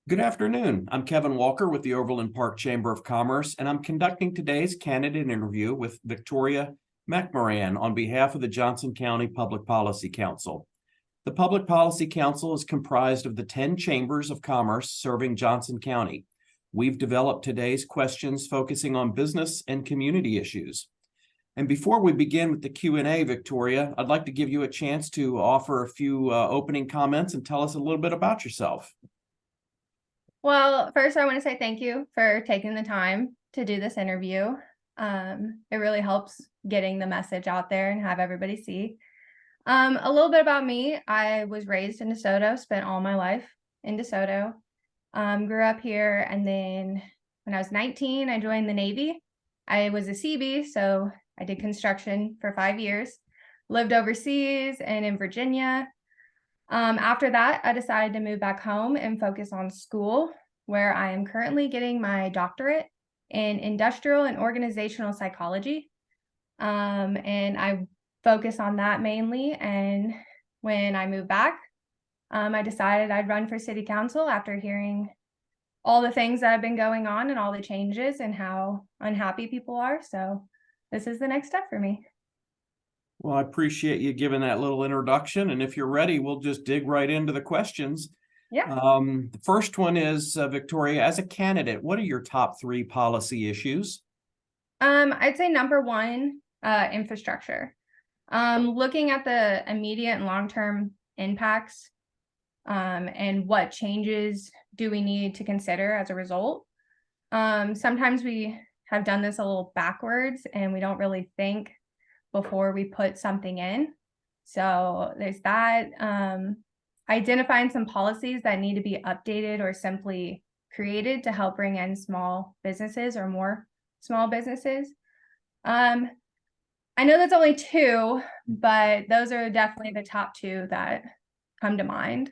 Good afternoon. I'm Kevin Walker with the Overland Park Chamber of Commerce, and I'm conducting today's candidate interview with Victoria McMoran on behalf of the Johnson County Public Policy Council. The Public Policy Council is comprised of the 10 chambers of commerce serving Johnson County. We've developed today's questions focusing on business and community issues. And before we begin with the Q&A, Victoria, I'd like to give you a chance to offer a few opening comments and tell us a little bit about yourself. Well, first, I want to say thank you for taking the time to do this interview. It really helps getting the message out there and have everybody see. A little bit about me. I was raised in De Soto, spent all my life in De Soto, grew up here, and then when I was 19, I joined the Navy. I was a Seabee, so I did construction for 5 years, lived overseas and in Virginia. After that, I decided to move back home and focus on school, where I am currently getting my doctorate in industrial and organizational psychology. And I focus on that mainly. And when I moved back, I decided I'd run for city council after hearing all the things that have been going on and all the changes and how unhappy people are. So this is the next step for me. Well, I appreciate you giving that little introduction. And if you're ready, we'll just dig right into the questions. Yeah. The first one is, Victoria, as a candidate, what are your top 3 policy issues? I'd say number one, infrastructure. Looking at the immediate and long-term impacts, and what changes do we need to consider as a result. Sometimes we have done this a little backwards and we don't really think before we put something in. So there's that. Identifying some policies that need to be updated or simply created to help bring in small businesses or more small businesses. I know that's only 2, but those are definitely the top 2 that come to mind.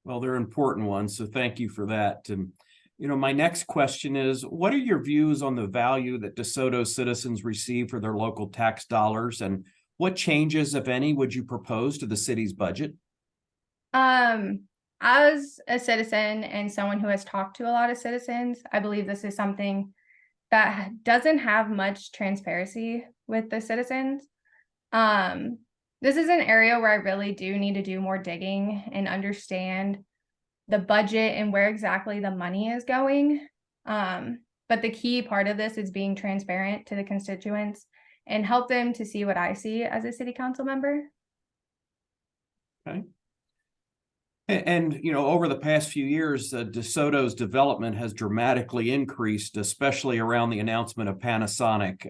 Well, they're important ones, so thank you for that. And my next question is, what are your views on the value that De Soto citizens receive for their local tax dollars, and what changes, if any, would you propose to the city's budget? As a citizen and someone who has talked to a lot of citizens, I believe this is something that doesn't have much transparency with the citizens. This is an area where I really do need to do more digging and understand the budget and where exactly the money is going. But the key part of this is being transparent to the constituents and help them to see what I see as a city council member. Okay. And over the past few years, De Soto's development has dramatically increased, especially around the announcement of Panasonic.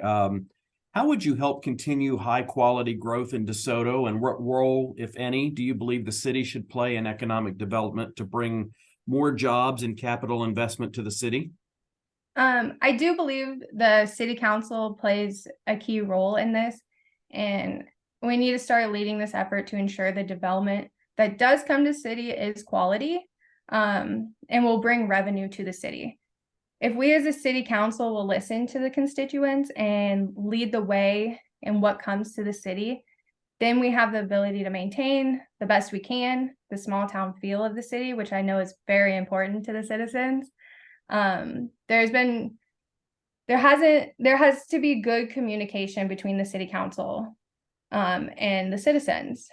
How would you help continue high-quality growth in De Soto, and what role, if any, do you believe the city should play in economic development to bring more jobs and capital investment to the city? I do believe the city council plays a key role in this, and we need to start leading this effort to ensure the development that does come to city is quality, and will bring revenue to the city. If we as a city council will listen to the constituents and lead the way in what comes to the city, then we have the ability to maintain the best we can the small town feel of the city, which I know is very important to the citizens. There has to be good communication between the city council and the citizens.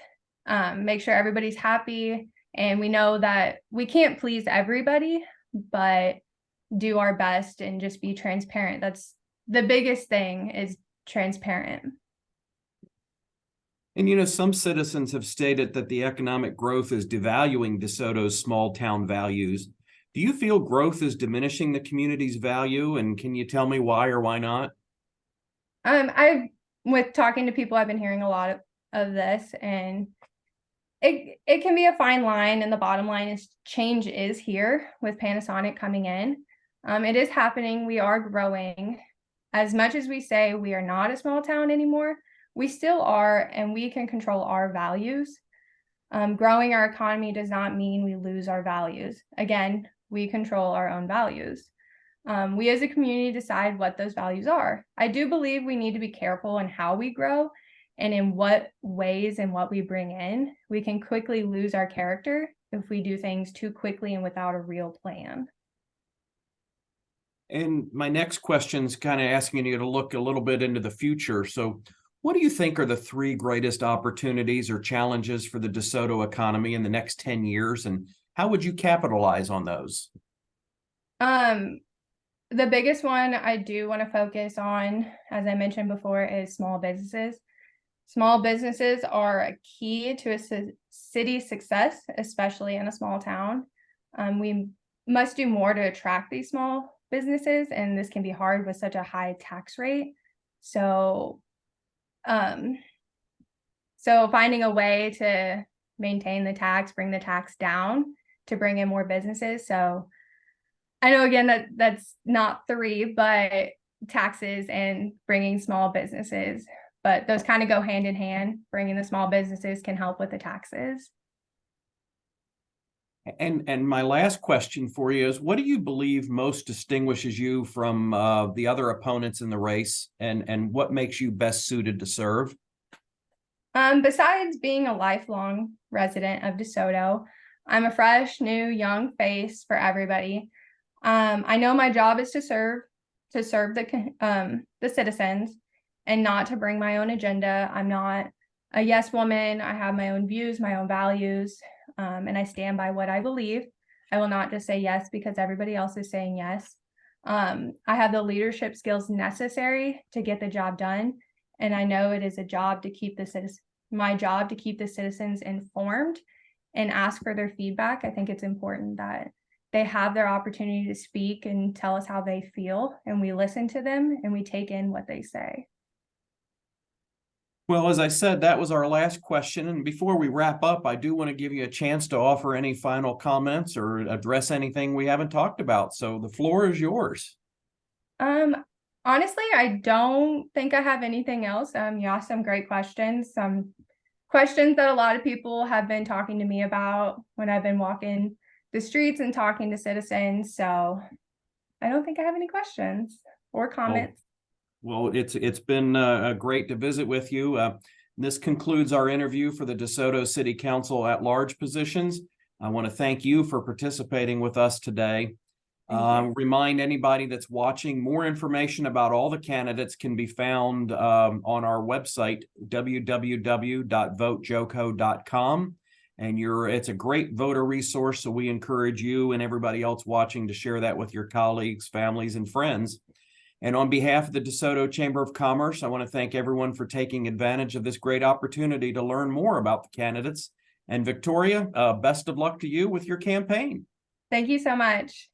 Make sure everybody's happy, and we know that we can't please everybody, but do our best and just be transparent. That's the biggest thing, is transparent. And some citizens have stated that the economic growth is devaluing De Soto's small town values. Do you feel growth is diminishing the community's value, and can you tell me why or why not? With talking to people, I've been hearing a lot of this, and it can be a fine line, and the bottom line is change is here with Panasonic coming in. It is happening. We are growing. As much as we say we are not a small town anymore, we still are, and we can control our values. Growing our economy does not mean we lose our values. Again, we control our own values. We as a community decide what those values are. I do believe we need to be careful in how we grow and in what ways and what we bring in. We can quickly lose our character if we do things too quickly and without a real plan. And my next question is kind of asking you to look a little bit into the future. So what do you think are the three greatest opportunities or challenges for the DeSoto economy in the next 10 years? And how would you capitalize on those? The biggest one I do want to focus on, as I mentioned before, is small businesses. Small businesses are a key to a city's success, especially in a small town. We must do more to attract these small businesses, and this can be hard with such a high tax rate. So finding a way to maintain the tax, bring the tax down to bring in more businesses. So I know, again, that's not three, but taxes and bringing small businesses, but those kind of go hand in hand. Bringing the small businesses can help with the taxes. And my last question for you is, what do you believe most distinguishes you from the other opponents in the race, and what makes you best suited to serve? Besides being a lifelong resident of DeSoto, I'm a fresh, new, young face for everybody. I know my job is to serve the citizens and not to bring my own agenda. I'm not a yes woman. I have my own views, my own values, and I stand by what I believe. I will not just say yes because everybody else is saying yes. I have the leadership skills necessary to get the job done, and I know it is my job to keep the citizens informed and ask for their feedback. I think it's important that they have their opportunity to speak and tell us how they feel, and we listen to them and we take in what they say. Well, as I said, that was our last question. And before we wrap up, I do want to give you a chance to offer any final comments or address anything we haven't talked about. So the floor is yours. Honestly, I don't think I have anything else. You asked some great questions, some questions that a lot of people have been talking to me about when I've been walking the streets and talking to citizens. So I don't think I have any questions or comments. Well, it's been great to visit with you. This concludes our interview for the DeSoto City Council at-large positions. I want to thank you for participating with us today. Remind anybody that's watching, more information about all the candidates can be found on our website, www.votejoco.com. And it's a great voter resource, so we encourage you and everybody else watching to share that with your colleagues, families, and friends. And on behalf of the DeSoto Chamber of Commerce, I want to thank everyone for taking advantage of this great opportunity to learn more about the candidates. And Victoria, best of luck to you with your campaign. Thank you so much.